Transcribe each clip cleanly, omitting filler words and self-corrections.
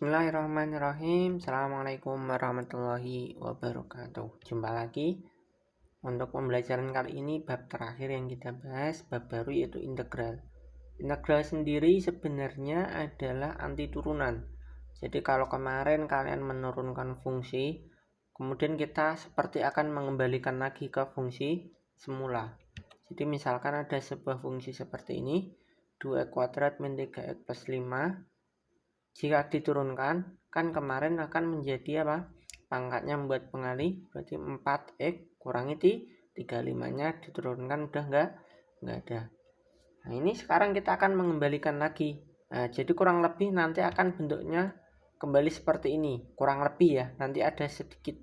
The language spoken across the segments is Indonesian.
Bismillahirrahmanirrahim. Assalamualaikum warahmatullahi wabarakatuh. Jumpa lagi. Untuk pembelajaran kali ini bab terakhir yang kita bahas, bab baru yaitu integral. Integral sendiri sebenarnya adalah anti turunan. Jadi kalau kemarin kalian menurunkan fungsi, kemudian kita seperti akan mengembalikan lagi ke fungsi semula. Jadi misalkan ada sebuah fungsi seperti ini, 2x kuadrat min 3x plus 5. Jika diturunkan, kan kemarin akan menjadi apa? Pangkatnya membuat pengalih, berarti 4x kurangi 35-nya diturunkan udah enggak ada. Nah, ini sekarang kita akan mengembalikan lagi. Nah, jadi kurang lebih nanti akan bentuknya kembali seperti ini. Kurang lebih ya, nanti ada sedikit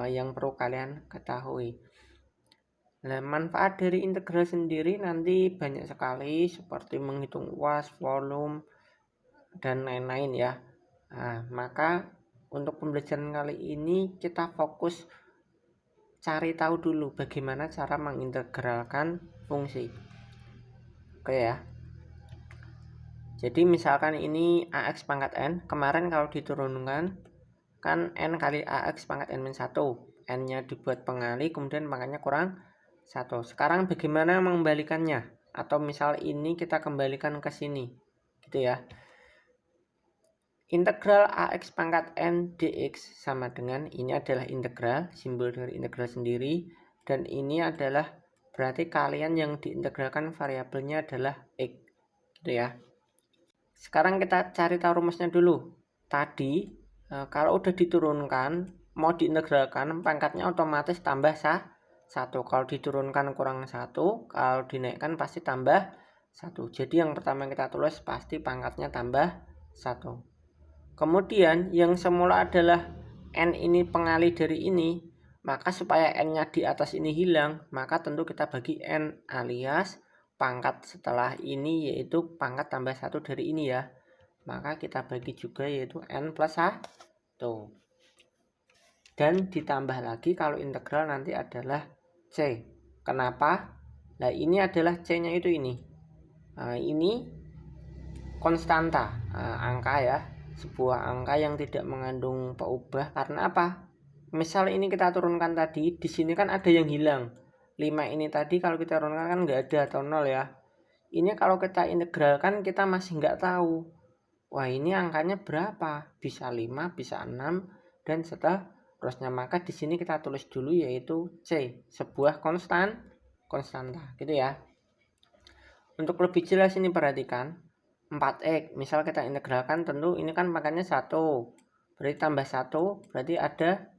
yang perlu kalian ketahui. Nah, manfaat dari integral sendiri nanti banyak sekali, seperti menghitung UAS, volume, dan lain-lain ya. Nah, maka untuk pembelajaran kali ini kita fokus cari tahu dulu bagaimana cara mengintegralkan fungsi. Oke ya. Jadi misalkan ini AX pangkat N, kemarin kalau diturunkan kan N kali AX pangkat N-1, N-nya dibuat pengali kemudian pangkatnya kurang 1. Sekarang bagaimana mengembalikannya? Atau misal ini kita kembalikan ke sini gitu ya. Integral AX pangkat N dx sama dengan, ini adalah integral, simbol dari integral sendiri, dan ini adalah berarti kalian yang diintegralkan variabelnya adalah X gitu ya. Sekarang kita cari tahu rumusnya dulu. Tadi kalau udah diturunkan mau diintegralkan, pangkatnya otomatis tambah 1. Kalau diturunkan kurang 1, kalau dinaikkan pasti tambah 1. Jadi yang pertama kita tulis pasti pangkatnya tambah 1. Kemudian yang semula adalah N ini pengalih dari ini, maka supaya N-nya di atas ini hilang, maka tentu kita bagi N alias pangkat setelah ini yaitu pangkat tambah 1 dari ini ya. Maka kita bagi juga yaitu N plus 1. Dan ditambah lagi kalau integral nanti adalah C. Kenapa? Nah ini adalah C-nya itu ini. Nah, ini konstanta, angka ya. Sebuah angka yang tidak mengandung peubah. Karena apa? Misal ini kita turunkan tadi, di sini kan ada yang hilang. 5 ini tadi kalau kita turunkan kan nggak ada atau 0 ya. Ini kalau kita integralkan kita masih nggak tahu. Wah ini angkanya berapa? Bisa 5, bisa 6 dan seterusnya. Maka di sini kita tulis dulu yaitu C, sebuah konstanta, gitu ya. Untuk lebih jelas ini perhatikan. 4x, misal kita integralkan tentu ini kan pangkatnya 1, berarti tambah 1 berarti ada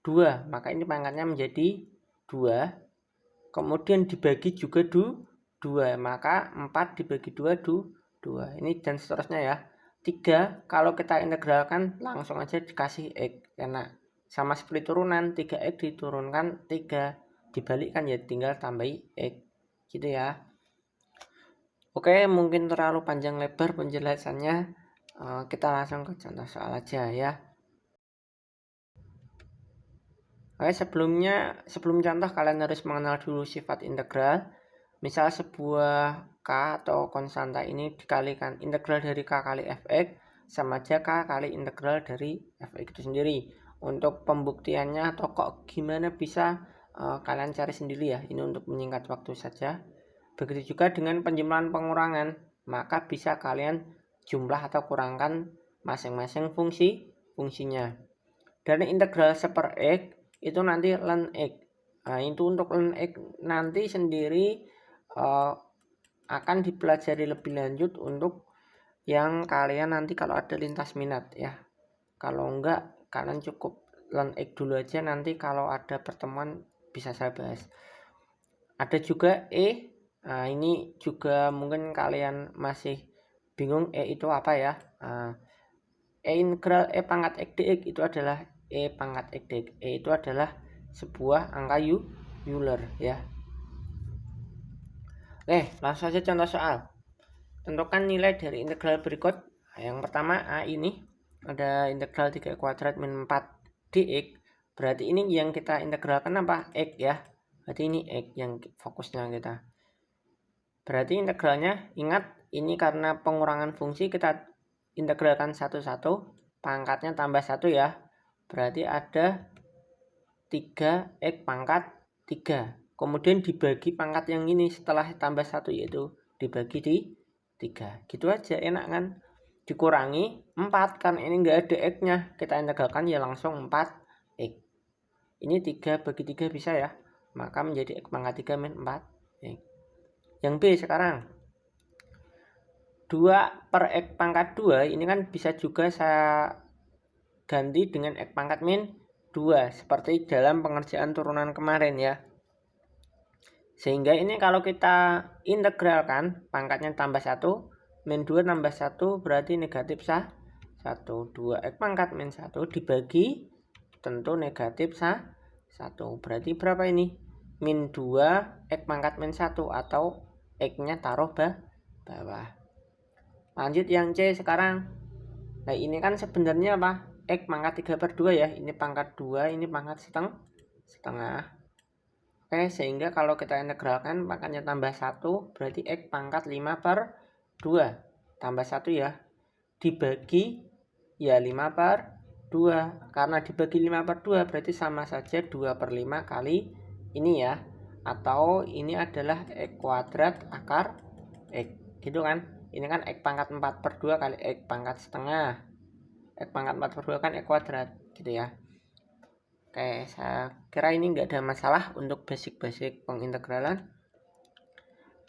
2, maka ini pangkatnya menjadi 2, kemudian dibagi juga 2, maka 4 dibagi 2 2, ini dan seterusnya ya. 3 kalau kita integralkan langsung aja dikasih x, karena sama seperti turunan, 3x diturunkan 3, dibalikkan ya tinggal tambahi x gitu ya. Oke, mungkin terlalu panjang lebar penjelasannya. Kita langsung ke contoh soal aja ya. Oke, sebelum contoh kalian harus mengenal dulu sifat integral. Misal sebuah k atau konstanta ini dikalikan integral dari k kali fx sama aja k kali integral dari fx itu sendiri. Untuk pembuktiannya atau kok gimana bisa kalian cari sendiri ya. Ini untuk menyingkat waktu saja. Begitu juga dengan penjumlahan pengurangan, maka bisa kalian jumlah atau kurangkan masing-masing fungsinya. Dan integral seper x itu nanti ln x. Nah, itu untuk ln x nanti sendiri akan dipelajari lebih lanjut untuk yang kalian nanti kalau ada lintas minat ya. Kalau enggak kalian cukup ln x dulu aja, nanti kalau ada pertemuan bisa saya bahas. Ada juga Nah, ini juga mungkin kalian masih bingung itu apa ya. Integral pangkat x dx itu adalah pangkat x dx. Itu adalah sebuah angka Euler ya. Oke, langsung saja contoh soal. Tentukan nilai dari integral berikut. Nah, yang pertama A ini ada integral 3 kuadrat min 4 dx. Berarti ini yang kita integralkan apa? X ya. Berarti ini X yang fokusnya kita. Berarti integralnya, ingat ini karena pengurangan fungsi kita integralkan satu-satu. pangkatnya tambah 1 ya. Berarti ada 3x pangkat 3. Kemudian dibagi pangkat yang ini setelah tambah 1 yaitu dibagi di 3. Gitu aja, enak kan? Dikurangi 4 kan ini enggak ada x-nya. Kita integralkan ya langsung 4x. Ini 3 bagi 3 bisa ya. Maka menjadi x pangkat 3 min 4x. Yang B sekarang. 2 per x pangkat 2 ini kan bisa juga saya ganti dengan x pangkat min 2 seperti dalam pengerjaan turunan kemarin ya. Sehingga ini kalau kita integralkan pangkatnya tambah 1 min 2 tambah 1 berarti negatif 1. 2x pangkat min 1 dibagi tentu negatif 1. Berarti berapa ini? Min 2 x pangkat min 1 atau x-nya taruh bawah. Lanjut yang C sekarang. Nah ini kan sebenarnya apa? X pangkat 3 per 2 ya. Ini pangkat 2, ini pangkat setengah. Oke, sehingga kalau kita integralkan pangkatnya tambah 1 berarti x pangkat 5 per 2 tambah 1 ya. Dibagi ya 5 per 2. Karena dibagi 5 per 2 berarti sama saja 2 per 5 kali ini ya. Atau ini adalah x kuadrat akar x. Gitu kan. Ini kan x pangkat 4 per 2 kali x pangkat setengah. X pangkat 4 per 2 kan x kuadrat. Gitu ya. Oke, saya kira ini nggak ada masalah untuk basic-basic pengintegralan.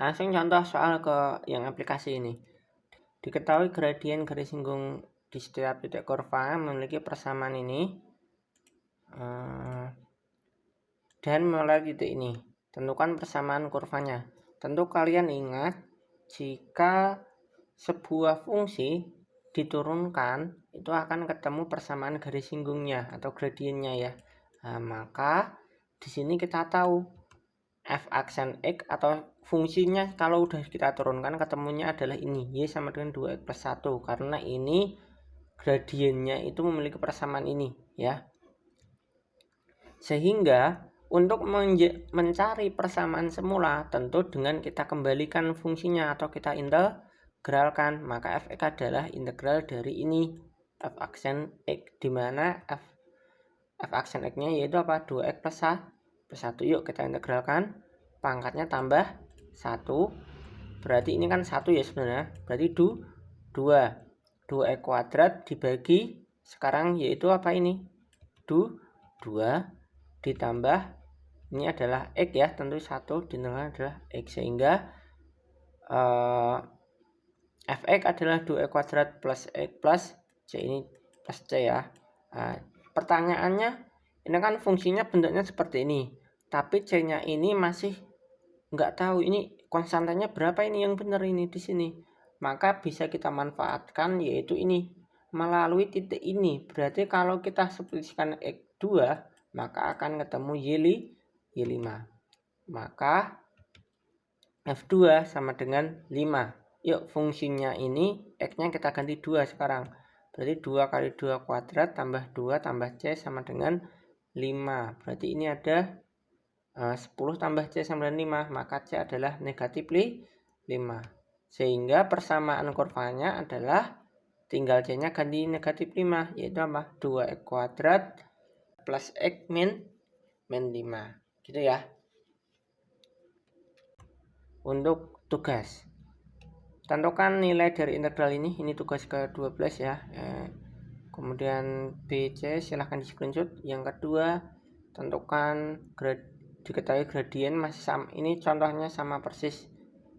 Langsung contoh soal ke yang aplikasi ini. Diketahui gradien garis singgung di setiap titik kurva memiliki persamaan ini dan melalui titik ini. Tentukan persamaan kurvanya. Tentu kalian ingat jika sebuah fungsi diturunkan itu akan ketemu persamaan garis singgungnya atau gradiennya ya. Nah, maka di sini kita tahu f aksen x atau fungsinya kalau udah kita turunkan ketemunya adalah ini, y sama dengan 2x plus 1 karena ini gradiennya itu memiliki persamaan ini ya. Sehingga untuk mencari persamaan semula tentu dengan kita kembalikan fungsinya atau kita integralkan, maka f(x) adalah integral dari ini f aksen x, dimana f aksen x nya yaitu apa? 2x plus 1. Yuk kita integralkan, pangkatnya tambah 1 berarti ini kan 1 ya sebenarnya, berarti 2x kuadrat dibagi sekarang yaitu apa ini? 2 ditambah ini adalah x ya, tentu 1 ditambah adalah x, sehingga f(x) adalah 2x kuadrat plus x plus c, ini plus c ya. Nah, pertanyaannya ini kan fungsinya bentuknya seperti ini, tapi c-nya ini masih nggak tahu ini konstantanya berapa, ini yang benar ini di sini. Maka bisa kita manfaatkan yaitu ini melalui titik ini. Berarti kalau kita substitusikan x2 maka akan ketemu y5. Maka f2 sama dengan 5. Yuk fungsinya ini x-nya kita ganti 2 sekarang. Berarti 2 kali 2 kuadrat tambah 2 tambah c sama dengan 5. Berarti ini ada 10 tambah c sama dengan 5. Maka c adalah negatif 5. Sehingga persamaan kurvanya adalah tinggal c-nya ganti negatif 5. Yaitu apa? 2x kuadrat plus x min 5. Gitu ya. Untuk tugas, tentukan nilai dari integral ini tugas ke-12 ya. Kemudian BC silahkan di screenshot. Yang kedua, tentukan diketahui gradien masih sama. Ini contohnya sama persis,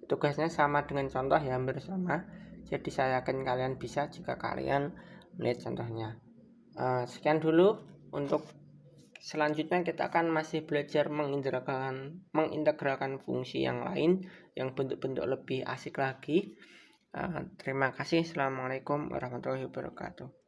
tugasnya sama dengan contoh ya, hampir sama. Jadi saya yakin kalian bisa jika kalian melihat contohnya. Sekian dulu. Untuk selanjutnya kita akan masih belajar mengintegralkan fungsi yang lain yang bentuk-bentuk lebih asik lagi. Terima kasih. Assalamualaikum warahmatullahi wabarakatuh.